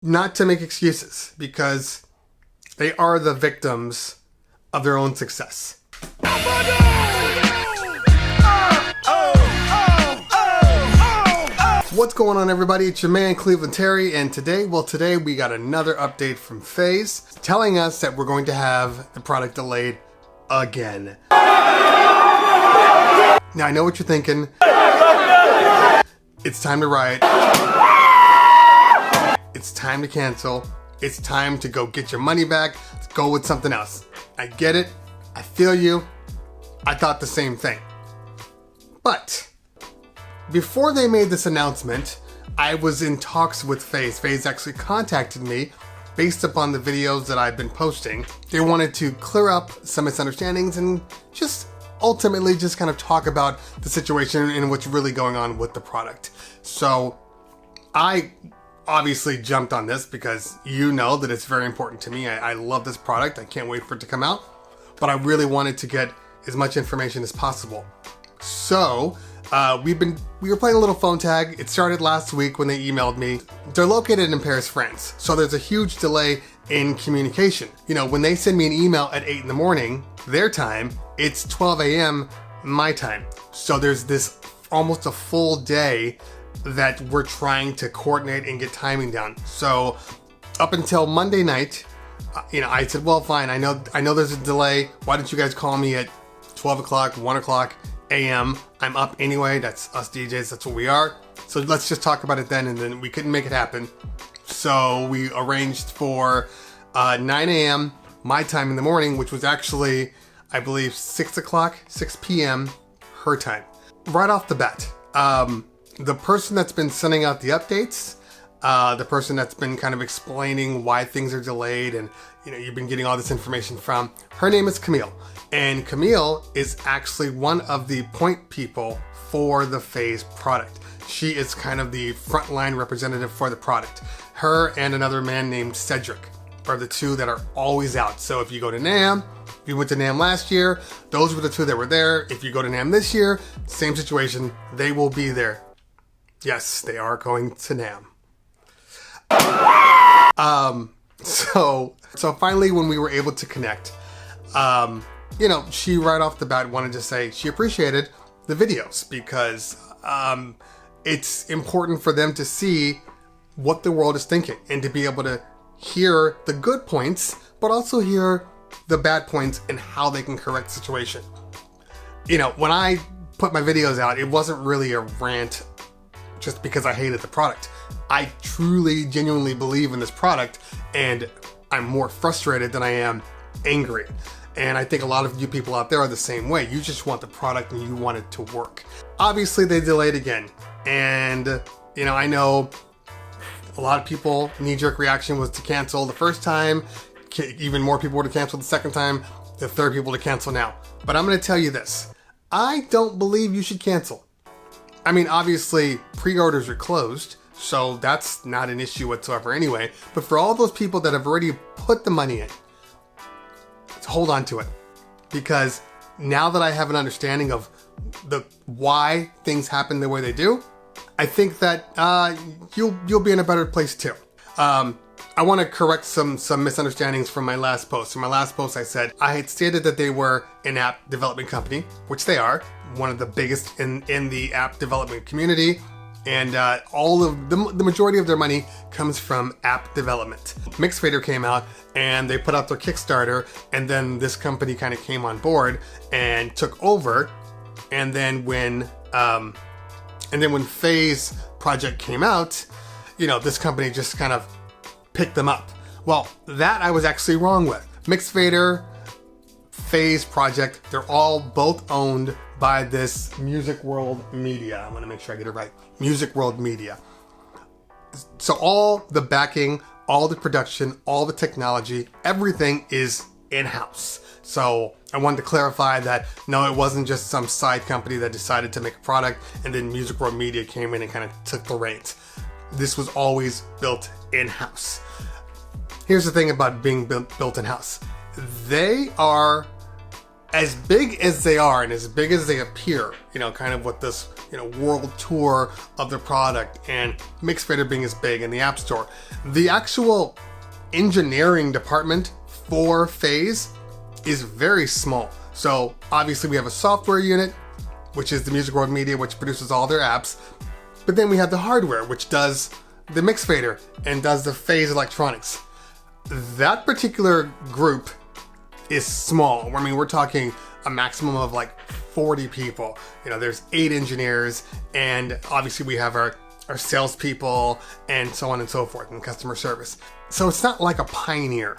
not to make excuses, because they are the victims of their own success. What's going on, everybody? It's your man Cleveland Terry, and today we got another update from FaZe telling us that we're going to have the product delayed again. Now I know what you're thinking. It's time to riot. It's time to cancel. It's time to go get your money back. Let's go with something else. I get it. I feel you. I thought the same thing. But before they made this announcement, I was in talks with FaZe. FaZe actually contacted me based upon the videos that I've been posting. They wanted to clear up some misunderstandings and just ultimately just kind of talk about the situation and what's really going on with the product. So I obviously jumped on this because you know that it's very important to me. I love this product. I can't wait for it to come out, but I really wanted to get as much information as possible. So we were playing a little phone tag. It started last week when they emailed me. They're located in Paris, France, so there's a huge delay in communication. You know, when they send me an email at 8 in the morning, their time, it's 12 a.m. my time. So there's this almost a full day that we're trying to coordinate and get timing down. So up until Monday night, I said, well, fine, I know there's a delay. Why don't you guys call me at 12 o'clock, 1 o'clock a.m. I'm up anyway. That's us DJs. That's what we are. So let's just talk about it then. And then we couldn't make it happen. So we arranged for 9 a.m. my time in the morning, which was actually, I believe, 6 p.m. her time. Right off the bat, the person that's been sending out the updates, the person that's been kind of explaining why things are delayed and you've been getting all this information from, her name is Camille. And Camille is actually one of the point people for the FaZe product. She is kind of the frontline representative for the product. Her and another man named Cedric are the two that are always out. So if you go to NAMM, if you went to NAMM last year, those were the two that were there. If you go to NAMM this year, same situation, they will be there. Yes, they are going to NAMM. So finally, when we were able to connect, she right off the bat wanted to say she appreciated the videos because it's important for them to see what the world is thinking and to be able to hear the good points, but also hear the bad points and how they can correct the situation. When I put my videos out, it wasn't really a rant just because I hated the product. I truly, genuinely believe in this product, and I'm more frustrated than I am angry. And I think a lot of you people out there are the same way. You just want the product and you want it to work. Obviously, they delayed again. And, I know a lot of people, knee-jerk reaction was to cancel the first time. Even more people were to cancel the second time. The third people to cancel now. But I'm going to tell you this. I don't believe you should cancel. I mean, obviously, pre-orders are closed, so that's not an issue whatsoever anyway. But for all those people that have already put the money in, hold on to it. Because now that I have an understanding of why things happen the way they do, I think that you'll be in a better place too. I want to correct some misunderstandings from my last post. In my last post, I said I had stated that they were an app development company, which they are, one of the biggest in the app development community, and all of the majority of their money comes from app development. Mixed Fader came out and they put out their Kickstarter, and then this company kind of came on board and took over. And then when FaZe project came out, this company just kind of picked them up. Well, that I was actually wrong with. Mixed Fader, FaZe project, they're all both owned by this Music World Media. I want to make sure I get it right. Music World Media. So all the backing, all the production, all the technology, everything is in-house. So I wanted to clarify that, no, it wasn't just some side company that decided to make a product and then Music World Media came in and kind of took the reins. This was always built in-house. Here's the thing about being built in-house. They are as big as they are and as big as they appear, kind of with this world tour of the product, and MixFader being as big in the App Store. The actual engineering department for Phase is very small. So obviously we have a software unit, which is the Music World Media, which produces all their apps. But then we have the hardware, which does the MixFader and does the Phase electronics. That particular group is small. I mean, we're talking a maximum of like 40 people. There's 8 engineers, and obviously we have our salespeople and so on and so forth, and customer service. So it's not like a Pioneer,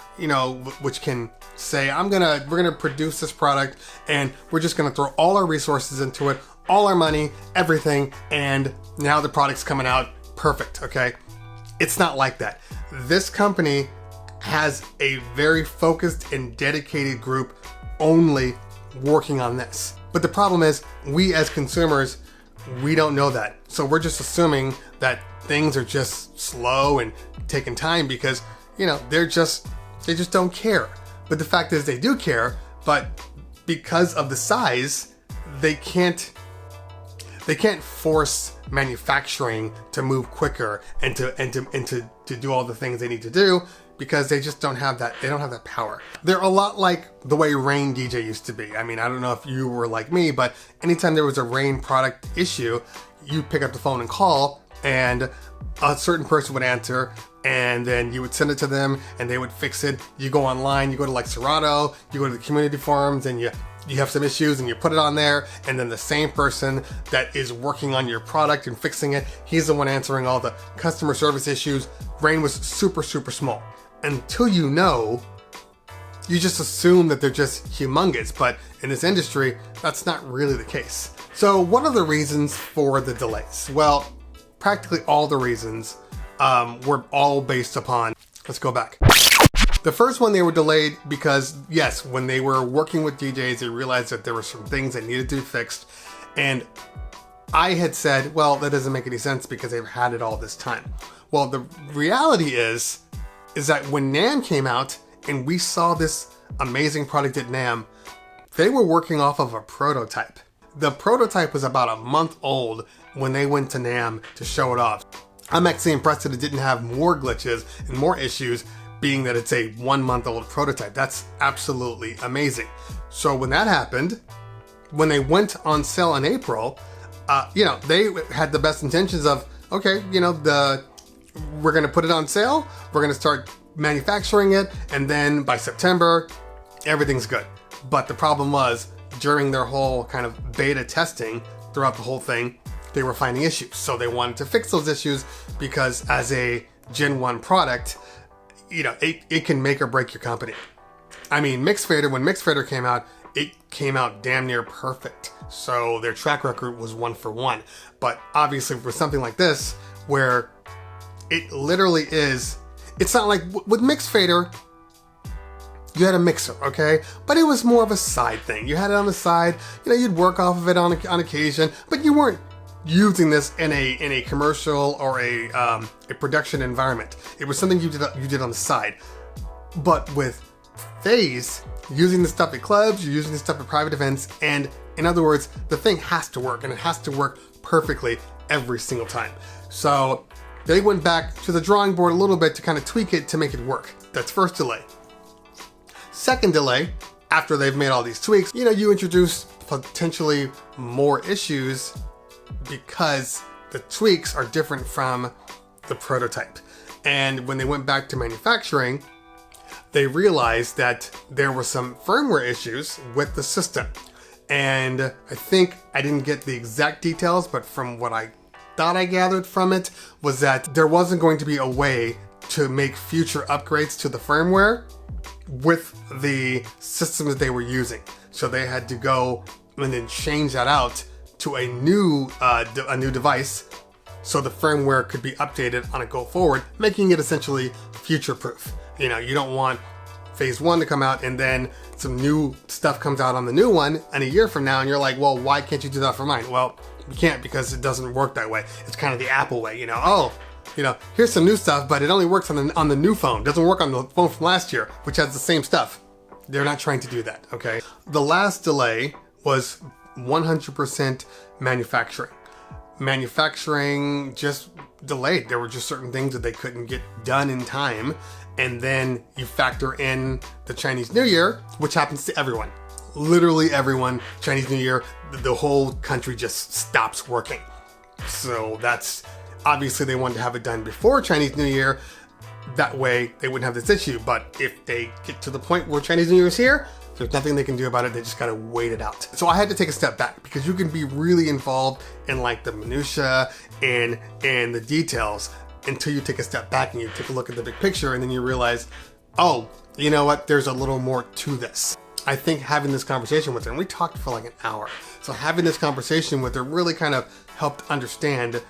which can say, we're gonna produce this product and we're just gonna throw all our resources into it, all our money, everything, and now the product's coming out perfect, okay? It's not like that. This company has a very focused and dedicated group only working on this. But the problem is, we as consumers, we don't know that. So we're just assuming that things are just slow and taking time because, they just don't care. But the fact is they do care, but because of the size, they can't force manufacturing to move quicker and to do all the things they need to do, because they just don't have that. They don't have that power. They're a lot like the way Rain DJ used to be. I mean, I don't know if you were like me, but anytime there was a Rain product issue, you pick up the phone and call, and a certain person would answer, and then you would send it to them and they would fix it. You go online, you go to like Serato, you go to the community forums, and you have some issues and you put it on there, and then the same person that is working on your product and fixing it, he's the one answering all the customer service issues. Rain was super, super small. Until you just assume that they're just humongous, but in this industry, that's not really the case. So what are the reasons for the delays? Well, practically all the reasons were all based upon, let's go back. The first one, they were delayed because, yes, when they were working with DJs, they realized that there were some things that needed to be fixed. And I had said, well, that doesn't make any sense because they've had it all this time. Well, the reality is that when NAMM came out and we saw this amazing product at NAMM, they were working off of a prototype. The prototype was about a month old when they went to NAMM to show it off. I'm actually impressed that it didn't have more glitches and more issues, being that it's a 1-month-old prototype. That's absolutely amazing. So when that happened, when they went on sale in April, they had the best intentions of, okay, we're gonna put it on sale, we're gonna start manufacturing it, and then by September, everything's good. But the problem was, during their whole kind of beta testing throughout the whole thing, they were finding issues. So they wanted to fix those issues because as a Gen 1 product, it can make or break your company. I mean, MixFader, when MixFader came out, it came out damn near perfect. So their track record was 1 for 1. But obviously for something like this, where it literally is, it's not like with MixFader, you had a mixer, okay? But it was more of a side thing. You had it on the side, you'd work off of it on occasion, but you weren't using this in a commercial or a production environment. It was something you did on the side. But with Phase, using this stuff at clubs, you're using this stuff at private events, and in other words, the thing has to work, and it has to work perfectly every single time. So they went back to the drawing board a little bit to kind of tweak it to make it work. That's first delay. Second delay, after they've made all these tweaks, you introduce potentially more issues because the tweaks are different from the prototype. And when they went back to manufacturing, they realized that there were some firmware issues with the system. And I think I didn't get the exact details, but from what I thought I gathered from it was that there wasn't going to be a way to make future upgrades to the firmware with the system that they were using. So they had to go and then change that out to a new device so the firmware could be updated on a go forward, making it essentially future proof. You don't want Phase 1 to come out and then some new stuff comes out on the new one, and a year from now and you're like, well, why can't you do that for mine? Well, you can't because it doesn't work that way. It's kind of the Apple way, here's some new stuff, but it only works on the new phone. It doesn't work on the phone from last year, which has the same stuff. They're not trying to do that, okay? The last delay was 100% manufacturing. manufacturing just delayed. There were just certain things that they couldn't get done in time. And then you factor in the Chinese New Year, which happens to everyone. Literally everyone, Chinese New Year, the whole country just stops working. So that's, obviously they wanted to have it done before Chinese New Year. That way they wouldn't have this issue. But if they get to the point where Chinese New Year is here, there's nothing they can do about it. They just gotta wait it out. So I had to take a step back because you can be really involved in like the minutia and the details until you take a step back and you take a look at the big picture, and then you realize, oh, you know what? There's a little more to this. I think having this conversation with her, and we talked for like an hour. So having this conversation with her really kind of helped understand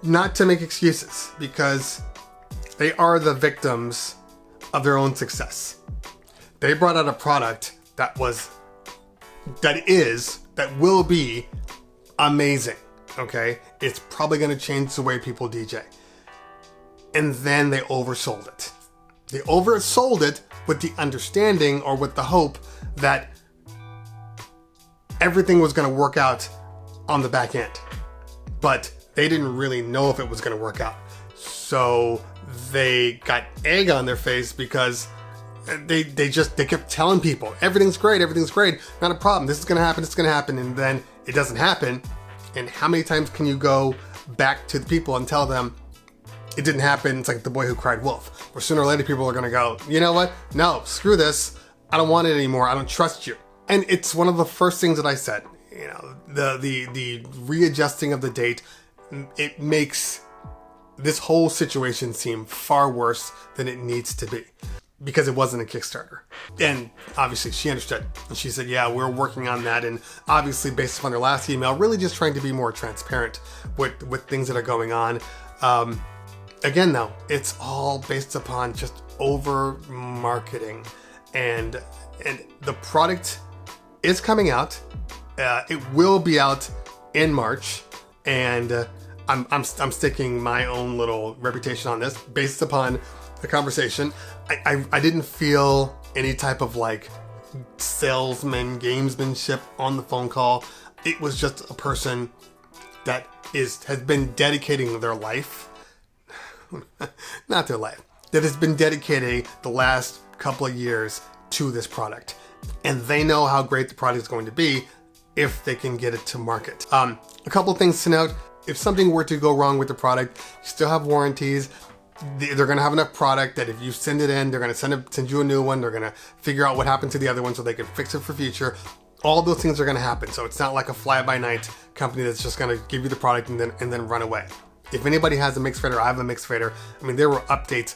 not to make excuses, because they are the victims of their own success. They brought out a product that will be amazing, okay? It's probably gonna change the way people DJ. And then they oversold it. They oversold it with the understanding or with the hope that everything was gonna work out on the back end. But they didn't really know if it was gonna work out. So they got egg on their face because they kept telling people, everything's great, not a problem, this is gonna happen, and then it doesn't happen. And how many times can you go back to the people and tell them it didn't happen? It's like the boy who cried wolf. Or sooner or later people are gonna go, you know what? No, screw this. I don't want it anymore. I don't trust you. And it's one of the first things that I said. You know, the readjusting of the date, it makes this whole situation seem far worse than it needs to be, because it wasn't a Kickstarter. And obviously she understood. And she said, yeah, we're working on that. And obviously based upon her last email, really just trying to be more transparent with things that are going on. Again, though, it's all based upon just over marketing, and the product is coming out. It will be out in March, and I'm sticking my own little reputation on this based upon the conversation. I didn't feel any type of like gamesmanship on the phone call. It was just a person that has been dedicating their life. Not their life, that has been dedicating the last couple of years to this product. And they know how great the product is going to be if they can get it to market. A couple of things to note. If something were to go wrong with the product, you still have warranties. They're gonna have enough product that if you send it in, they're gonna send you a new one. They're gonna figure out what happened to the other one so they can fix it for future. All those things are gonna happen. So it's not like a fly-by-night company that's just gonna give you the product and then run away. If anybody has a mixed fader, I have a mixed fader. I mean, there were updates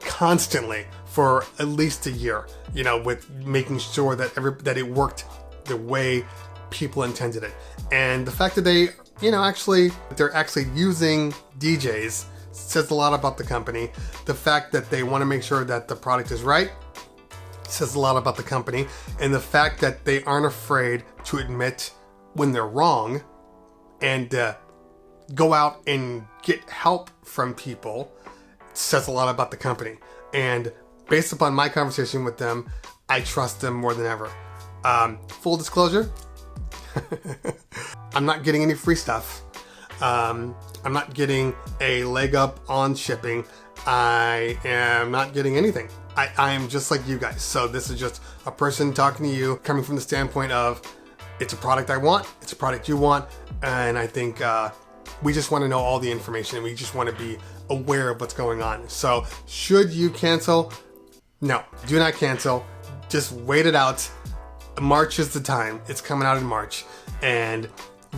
constantly for at least a year, you know, with making sure that that it worked the way people intended it. And the fact that they're actually using DJs says a lot about the company. The fact that they want to make sure that the product is right says a lot about the company. And the fact that they aren't afraid to admit when they're wrong and go out and get help from people says a lot about the company. And based upon my conversation with them, I trust them more than ever. Full disclosure, I'm not getting any free stuff. I'm not getting a leg up on shipping. I am not getting anything. I am just like you guys. So this is just a person talking to you, coming from the standpoint of, it's a product I want, it's a product you want, and I think we just want to know all the information, and we just want to be aware of what's going on. So should you cancel? No, do not cancel. Just wait it out. March is the time. It's coming out in March. And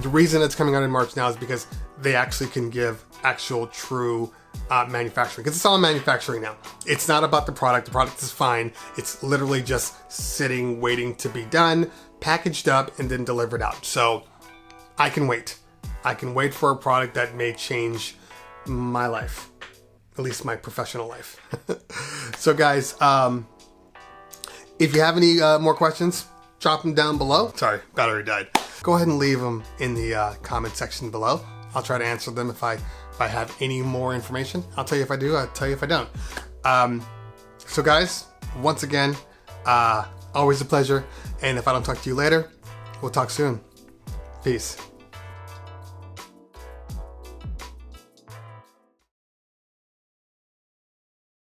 the reason it's coming out in March now is because they actually can give actual true manufacturing, because it's all manufacturing now. It's not about the product. The product is fine. It's literally just sitting, waiting to be done, packaged up, and then delivered out. So I can wait. I can wait for a product that may change my life, at least my professional life. So guys, if you have any more questions, drop them down below. Sorry, battery died. Go ahead and leave them in the comment section below. I'll try to answer them if I have any more information. I'll tell you if I do, I'll tell you if I don't. So guys, once again, always a pleasure. And if I don't talk to you later, we'll talk soon. Peace.